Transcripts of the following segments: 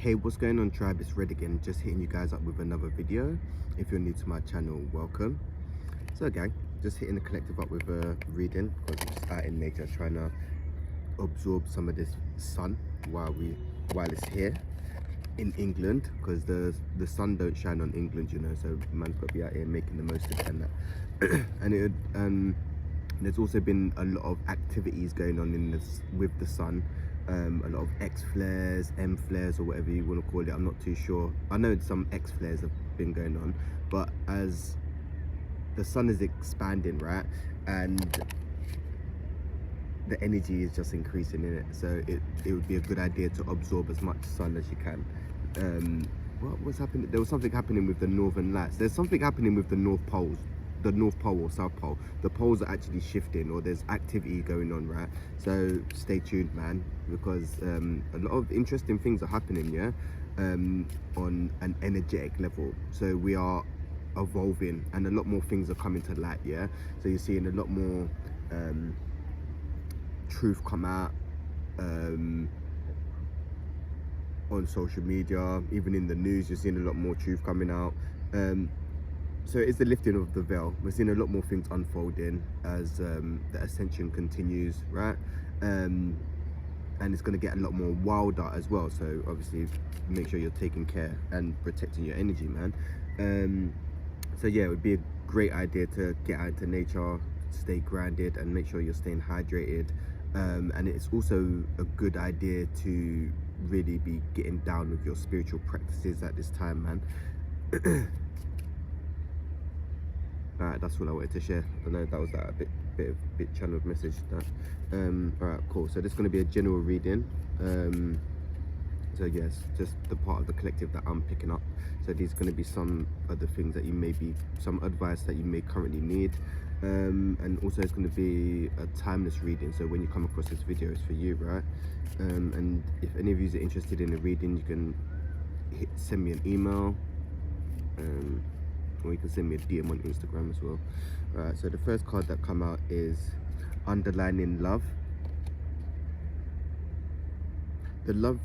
Hey, what's going on, tribe? It's Red again, just hitting you guys up with another video. If you're new to my channel, welcome. So again, just hitting the collective up with a reading, because I'm just out in nature trying to absorb some of this sun while it's here in England, because the sun don't shine on England, you know, so man's got to be out here making the most of it and that. And there's also been a lot of activities going on in this with the sun. A lot of X flares, M flares, or whatever you want to call it. I'm not too sure. I know some X flares have been going on, but as the sun is expanding, right, and the energy is just increasing in it, so it would be a good idea to absorb as much sun as you can. What was happening? There was something happening with the northern lights. There's something happening with the North Poles, the North Pole or South Pole. The poles are actually shifting, or there's activity going on, right? So stay tuned, man, because a lot of interesting things are happening, yeah, on an energetic level. So we are evolving, and a lot more things are coming to light, yeah. So you're seeing a lot more truth come out on social media, even in the news. You're seeing a lot more truth coming out. So it's the lifting of the veil. We're seeing a lot more things unfolding as the ascension continues, right? And it's going to get a lot more wilder as well. So obviously make sure you're taking care and protecting your energy, man. So yeah, it would be a great idea to get out into nature, stay grounded, and make sure you're staying hydrated. And it's also a good idea to really be getting down with your spiritual practices at this time, man. Alright, that's all I wanted to share. I know that was that a bit channeled message. That alright, cool. So this is going to be a general reading. So yes, just the part of the collective that I'm picking up. So these are going to be some of the things that you may be, some advice that you may currently need. And also it's going to be a timeless reading, so when you come across this video, it's for you, right? And if any of you are interested in a reading, you can send me an email, or you can send me a DM on Instagram as well. Right, so the first card that come out is Underlining Love. The love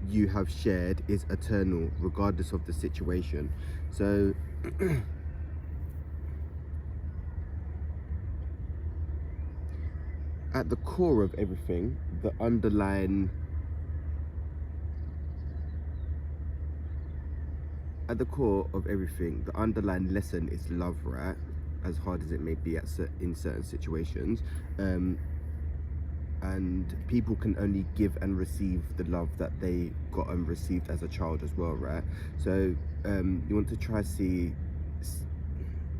you have shared is eternal, regardless of the situation. So at the core of everything, the underlying lesson is love, right? As hard as it may be in certain situations, and people can only give and receive the love that they got and received as a child as well, right? So you want to try to see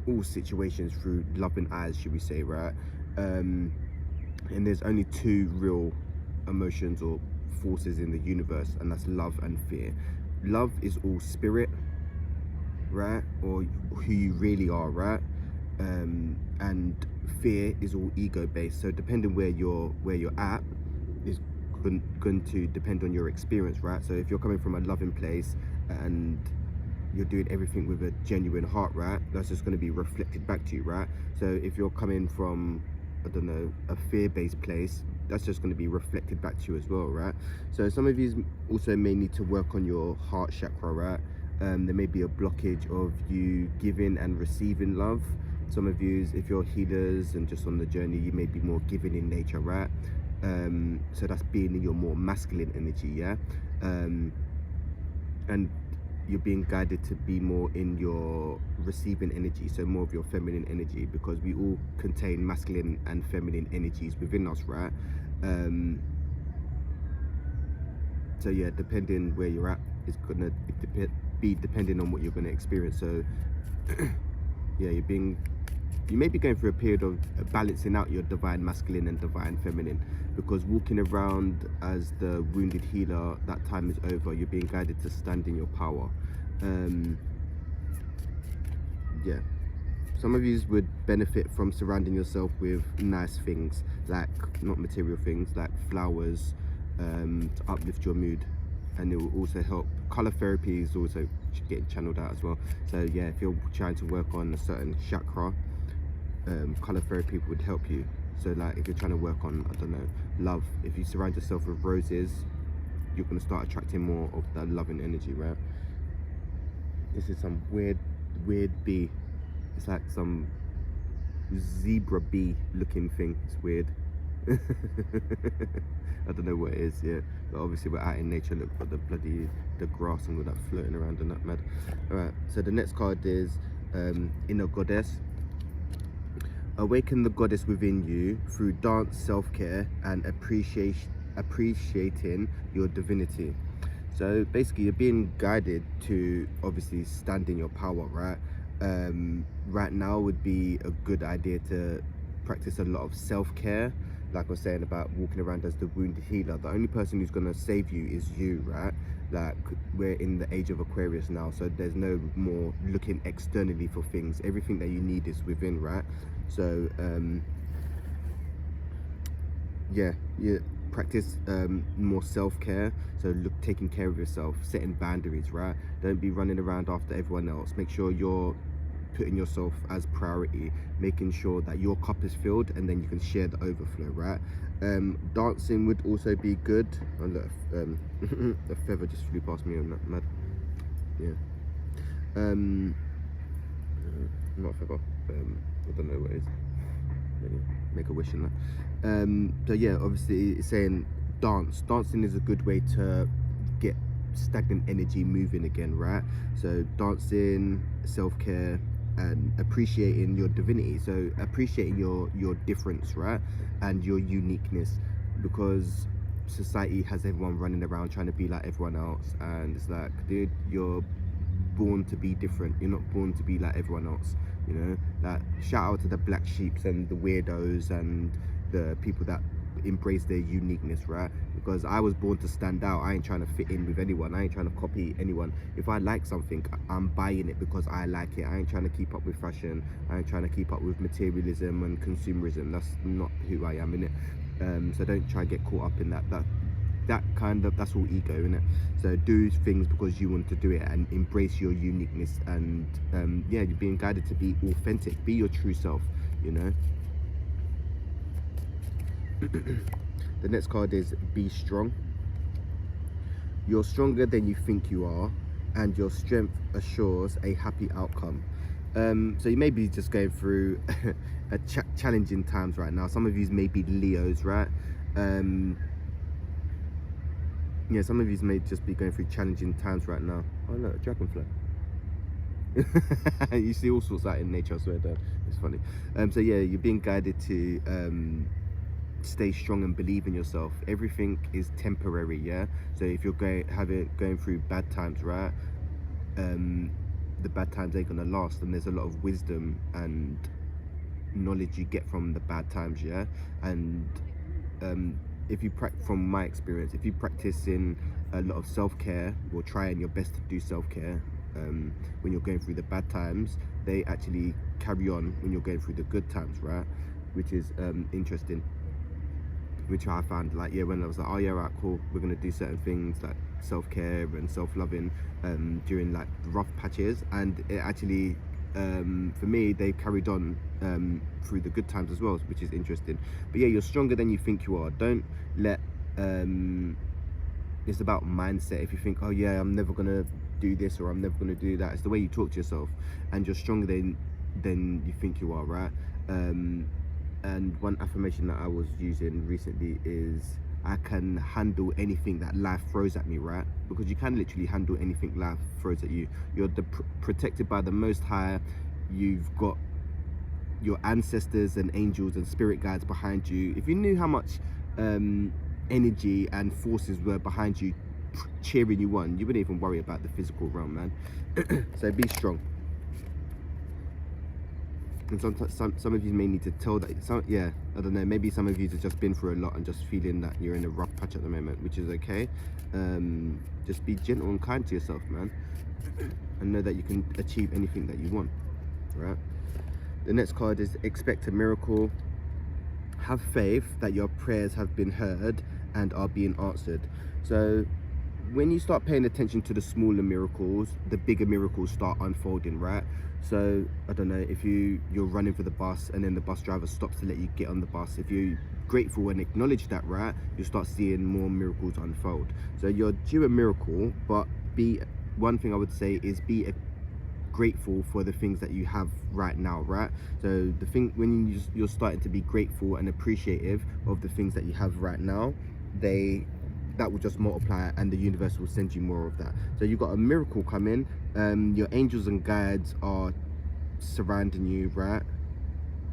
all situations through loving eyes, should we say, right? And there's only two real emotions or forces in the universe, and that's love and fear. Love is all spirit, right, or who you really are, right? And fear is all ego based. So depending where you're at is going to depend on your experience, right? So if you're coming from a loving place and you're doing everything with a genuine heart, right, that's just going to be reflected back to you, right? So if you're coming from, I don't know, a fear-based place, that's just going to be reflected back to you as well, right? So some of you also may need to work on your heart chakra, right? There may be a blockage of you giving and receiving love. Some of you, if you're healers and just on the journey, you may be more giving in nature, right? So that's being in your more masculine energy, yeah? And you're being guided to be more in your receiving energy, so more of your feminine energy, because we all contain masculine and feminine energies within us, right? So yeah, depending where you're at, it's gonna be depending on what you're gonna experience. So yeah, you may be going through a period of balancing out your divine masculine and divine feminine, because walking around as the wounded healer, that time is over. You're being guided to stand in your power. Yeah, some of you would benefit from surrounding yourself with nice things, like not material things, like flowers, to uplift your mood. And it will also help. Color therapy is also getting channeled out as well. So yeah, if you're trying to work on a certain chakra, color therapy would help you. So like if you're trying to work on, I don't know, love, if you surround yourself with roses, you're going to start attracting more of that loving energy, right? This is some weird bee. It's like some zebra bee looking thing. It's weird. I don't know what it is, yeah, but obviously we're out in nature. Look at the grass and all that floating around and that mad. All right, so the next card is inner goddess. Awaken the goddess within you through dance, self-care, and appreciating your divinity. So basically you're being guided to obviously stand in your power, right? Right now would be a good idea to practice a lot of self-care. Like I was saying about walking around as the wounded healer, the only person who's going to save you is you, right? Like, we're in the age of Aquarius now, so there's no more looking externally for things. Everything that you need is within, right? So yeah, practice more self-care. So taking care of yourself, setting boundaries, right? Don't be running around after everyone else. Make sure you're putting yourself as priority, making sure that your cup is filled, and then you can share the overflow, right? Dancing would also be good. Oh, look, a feather just flew past me on that, mad. Yeah. Not a feather. I don't know what it is. Maybe make a wish in that. So yeah, obviously it's saying dancing is a good way to get stagnant energy moving again, right? So dancing, self-care, and appreciating your divinity. So appreciating your difference, right? And your uniqueness, because society has everyone running around trying to be like everyone else, and it's like, dude, you're born to be different. You're not born to be like everyone else, you know? Like, shout out to the black sheeps and the weirdos and the people that embrace their uniqueness, right? Because I was born to stand out. I ain't trying to fit in with anyone. I ain't trying to copy anyone. If I like something, I'm buying it because I like it. I ain't trying to keep up with fashion. I ain't trying to keep up with materialism and consumerism. That's not who I am, innit? So don't try to get caught up in that that's all ego, innit? So do things because you want to do it, and embrace your uniqueness, and yeah, you're being guided to be authentic, be your true self, you know? The next card is be strong. You're stronger than you think you are, and your strength assures a happy outcome. So you may be just going through a challenging times right now. Some of you may be Leos, right? Yeah, some of you may just be going through challenging times right now. Oh no, a dragonfly. You see all sorts out in nature, I swear to God. It's funny. So yeah, you're being guided to stay strong and believe in yourself. Everything is temporary, yeah? So if you're going through bad times, right? The bad times ain't gonna last, and there's a lot of wisdom and knowledge you get from the bad times, yeah? And if you from my experience, if you practice in a lot of self-care, or trying your best to do self-care when you're going through the bad times, they actually carry on when you're going through the good times, right? Which is interesting, which I found, like, yeah, when I was like, oh yeah, right, cool, we're gonna do certain things like self-care and self-loving during like rough patches, and it actually for me, they carried on through the good times as well, which is interesting. But yeah, you're stronger than you think you are. Don't let it's about mindset. If you think, oh yeah, I'm never gonna do this, or I'm never gonna do that, it's the way you talk to yourself, and you're stronger than you think you are, right? And one affirmation that I was using recently is, I can handle anything that life throws at me, right? Because you can literally handle anything life throws at you. You're protected by the Most High. You've got your ancestors and angels and spirit guides behind you. If you knew how much energy and forces were behind you cheering you on, you wouldn't even worry about the physical realm, man. So be strong. And sometimes some of you may need to tell that. Yeah, I don't know, maybe some of you have just been through a lot and just feeling that you're in a rough patch at the moment, which is okay. Just be gentle and kind to yourself, man, and know that you can achieve anything that you want, right? The next card is expect a miracle. Have faith that your prayers have been heard and are being answered. So when you start paying attention to the smaller miracles, the bigger miracles start unfolding, right? So I don't know, if you're running for the bus and then the bus driver stops to let you get on the bus, if you're grateful and acknowledge that, right, you'll start seeing more miracles unfold. So you're due a miracle, but one thing I would say is be grateful for the things that you have right now, right? So the thing, when you're starting to be grateful and appreciative of the things that you have right now, that will just multiply, and the universe will send you more of that. So you've got a miracle coming. Your angels and guides are surrounding you, right?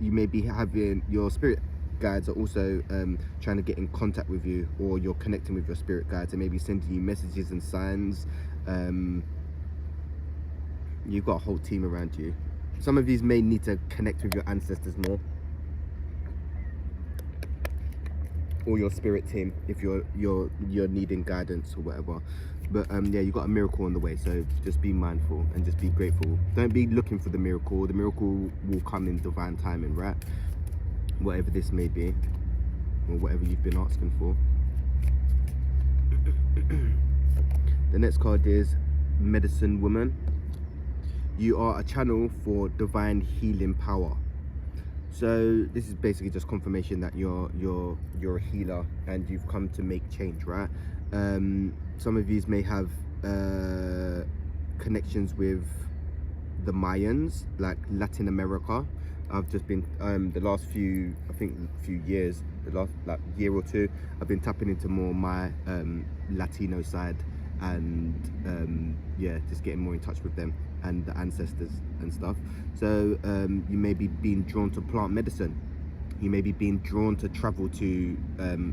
You may be having your spirit guides are also trying to get in contact with you, or you're connecting with your spirit guides and maybe sending you messages and signs. You've got a whole team around you. Some of these may need to connect with your ancestors more, or your spirit team if you're needing guidance or whatever. But yeah, you got a miracle on the way, so just be mindful and just be grateful. Don't be looking for the miracle will come in divine timing, right? Whatever this may be, or whatever you've been asking for. The next card is Medicine Woman. You are a channel for divine healing power. So this is basically just confirmation that you're a healer and you've come to make change, right? Some of you may have connections with the Mayans, like Latin America. I've just been the last few years, the last like year or two, I've been tapping into more my Latino side, and yeah, just getting more in touch with them and the ancestors and stuff. So you may be being drawn to plant medicine. You may be being drawn to travel to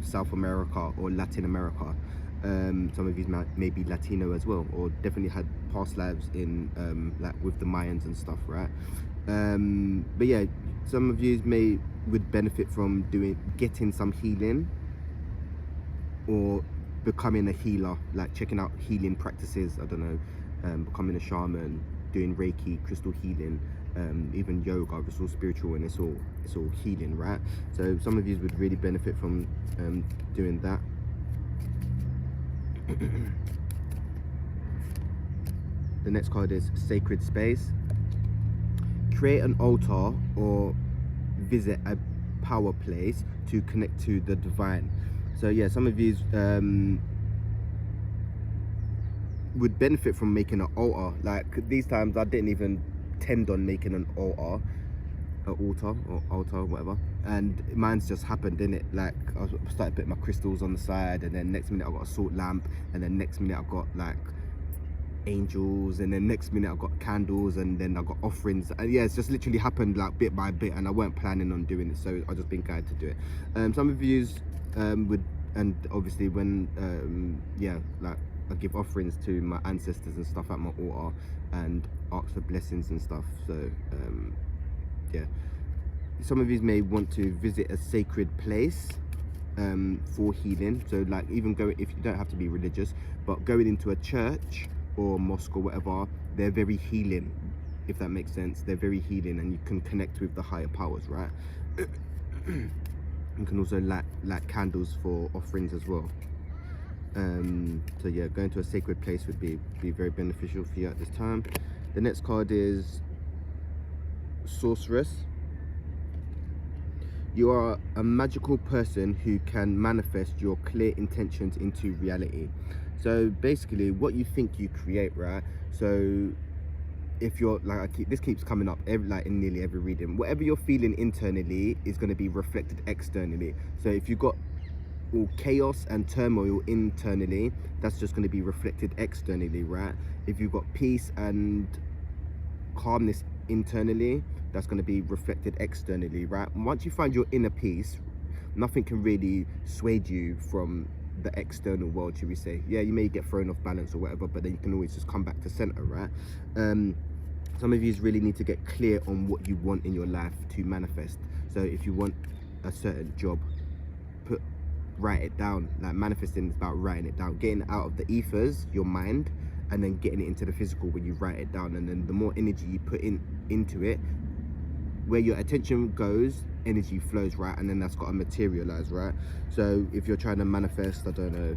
South America or Latin America. Some of you may be Latino as well, or definitely had past lives in like with the Mayans and stuff, right? But yeah, some of you would benefit from getting some healing, or becoming a healer, like checking out healing practices. I don't know, becoming a shaman, doing Reiki, crystal healing, even yoga. It's all spiritual and it's all healing, right? So some of you would really benefit from doing that. The next card is Sacred Space. Create an altar or visit a power place to connect to the divine. So yeah, some of you would benefit from making an altar. Like these times I didn't even tend on making an altar, whatever, and mine's just happened, didn't it? Like I started putting my crystals on the side, and then next minute I got a salt lamp, and then next minute I got like angels, and then next minute I got candles, and then I got offerings, and yeah, it's just literally happened like bit by bit, and I weren't planning on doing it, so I just been guided to do it. Some of you would, and obviously when yeah, like I give offerings to my ancestors and stuff at my altar and ask for blessings and stuff. So yeah, some of you may want to visit a sacred place for healing. So like even if you don't have to be religious, but going into a church or mosque or whatever, they're very healing, if that makes sense. They're very healing, and you can connect with the higher powers, right? You can also light candles for offerings as well. So yeah, going to a sacred place would be very beneficial for you at this time. The next card is Sorceress. You are a magical person who can manifest your clear intentions into reality. So basically what you think you create, right? So if you're like, this keeps coming up in nearly every reading, whatever you're feeling internally is going to be reflected externally. So if you've got all chaos and turmoil internally, that's just going to be reflected externally, right? If you've got peace and calmness internally, that's going to be reflected externally, right? And once you find your inner peace, nothing can really sway you from the external world, should we say. Yeah, you may get thrown off balance or whatever, but then you can always just come back to center, right? Some of you really need to get clear on what you want in your life to manifest. So if you want a certain job, write it down. Like manifesting is about writing it down, getting out of the ethers, your mind, and then getting it into the physical when you write it down. And then the more energy you put into it, where your attention goes, energy flows, right? And then that's got to materialize, right? So if you're trying to manifest, I don't know,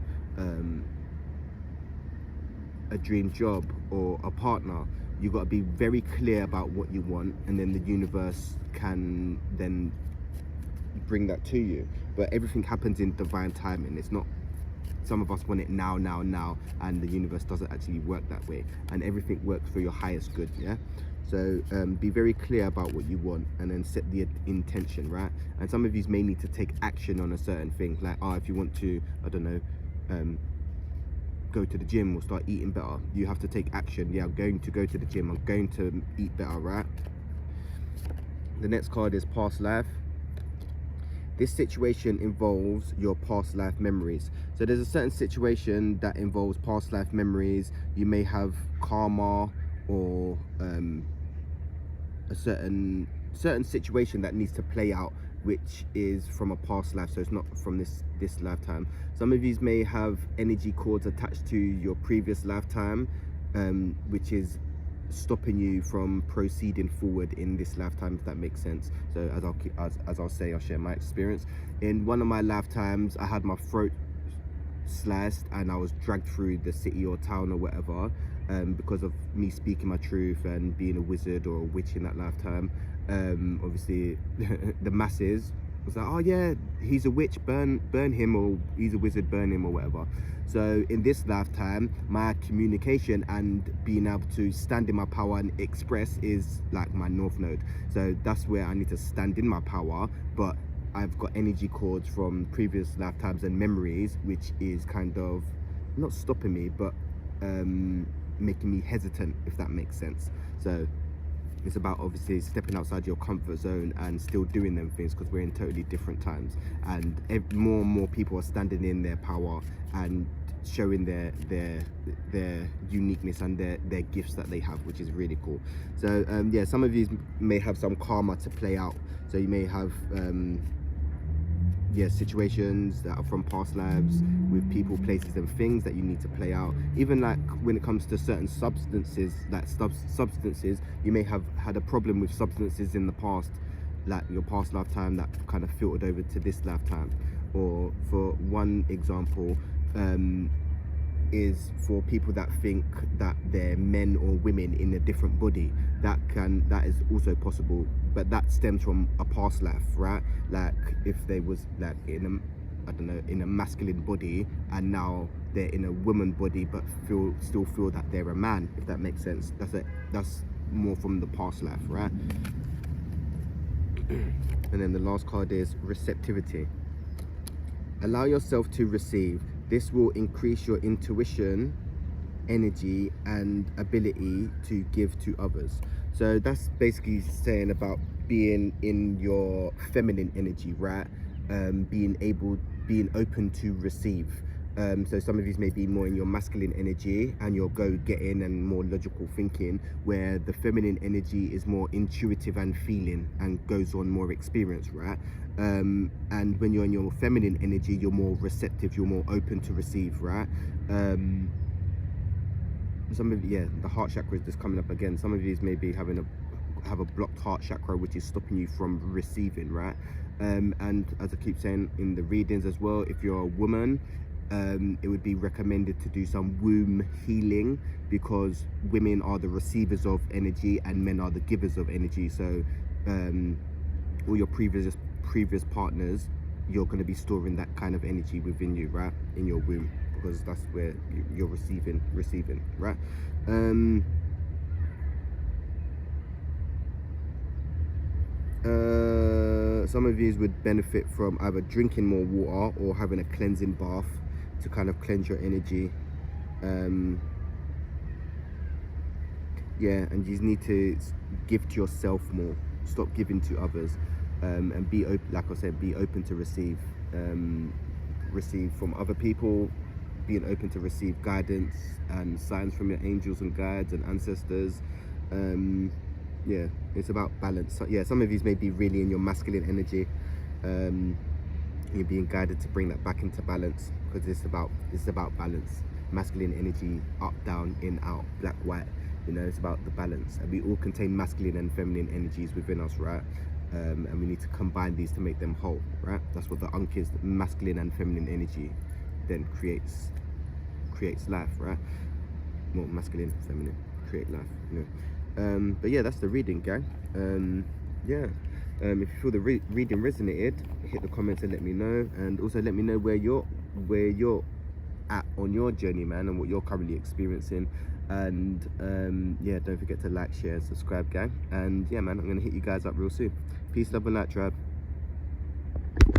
a dream job or a partner, you got to be very clear about what you want, and then the universe can then bring that to you. But everything happens in divine timing. It's not, some of us want it now, and the universe doesn't actually work that way, and everything works for your highest good. Yeah. So be very clear about what you want, and then set the intention, right? And some of you may need to take action on a certain thing, like, oh, if you want to, I don't know, go to the gym or start eating better, you have to take action. Yeah, I'm going to go to the gym, I'm going to eat better, right? The next card is past life. This situation involves your past life memories. So there's a certain situation that involves past life memories. You may have karma, or a certain situation that needs to play out, which is from a past life, so it's not from this lifetime. Some of you may have energy cords attached to your previous lifetime, which is stopping you from proceeding forward in this lifetime, if that makes sense. So I'll share my experience. In one of my lifetimes, I had my throat sliced and I was dragged through the city or town or whatever, because of me speaking my truth and being a wizard or a witch in that lifetime. Obviously the masses was like, oh yeah, he's a witch, burn him, or he's a wizard, burn him, or whatever. So in this lifetime, my communication and being able to stand in my power and express is like my north node. So that's where I need to stand in my power, but I've got energy cords from previous lifetimes and memories, which is kind of not stopping me, but making me hesitant, if that makes sense. So it's about obviously stepping outside your comfort zone and still doing them things, because we're in totally different times, and more and more people are standing in their power and showing their uniqueness and their gifts that they have, which is really cool. So yeah, some of you may have some karma to play out. So you may have yeah, situations that are from past lives with people, places and things that you need to play out. Even like when it comes to certain substances, like substances, you may have had a problem with substances in the past, like your past lifetime, that kind of filtered over to this lifetime. Or for one example, is for people that think that they're men or women in a different body. That is also possible, but that stems from a past life, right? Like if they was like in a, I don't know, in a masculine body, and now they're in a woman body, but still feel that they're a man, if that makes sense. That's more from the past life, right? And then the last card is receptivity. Allow yourself to receive. This will increase your intuition, energy and ability to give to others. So that's basically saying about being in your feminine energy, right? Being open to receive. So some of you may be more in your masculine energy and your go-getting and more logical thinking, where the feminine energy is more intuitive and feeling and goes on more experience, right? And when you're in your feminine energy, you're more receptive, you're more open to receive, right? Some of you, yeah, the heart chakra is just coming up again. Some of you may be have a blocked heart chakra, which is stopping you from receiving, right? And as I keep saying in the readings as well, if you're a woman, it would be recommended to do some womb healing, because women are the receivers of energy and men are the givers of energy. So all your previous partners, you're going to be storing that kind of energy within you, right, in your womb, because that's where you're receiving, right? Some of you would benefit from either drinking more water or having a cleansing bath to kind of cleanse your energy. Yeah, and you need to give to yourself more, stop giving to others, and be open, like I said, be open to receive from other people, being open to receive guidance and signs from your angels and guides and ancestors. Yeah, it's about balance. So, yeah, some of you may be really in your masculine energy. You're being guided to bring that back into balance, because it's about balance. Masculine energy, up, down, in, out, black, white. You know, it's about the balance, and we all contain masculine and feminine energies within us, right? And we need to combine these to make them whole, right? That's what the Ankh is. Masculine and feminine energy then creates life, right? well, masculine, feminine, create life, you know. But yeah, that's the reading, gang. Yeah. If you feel the reading resonated, hit the comments and let me know, and also let me know where you're at on your journey, man, and what you're currently experiencing. And yeah, don't forget to like, share, and subscribe, gang. And yeah, man, I'm gonna hit you guys up real soon. Peace, love, and light, tribe.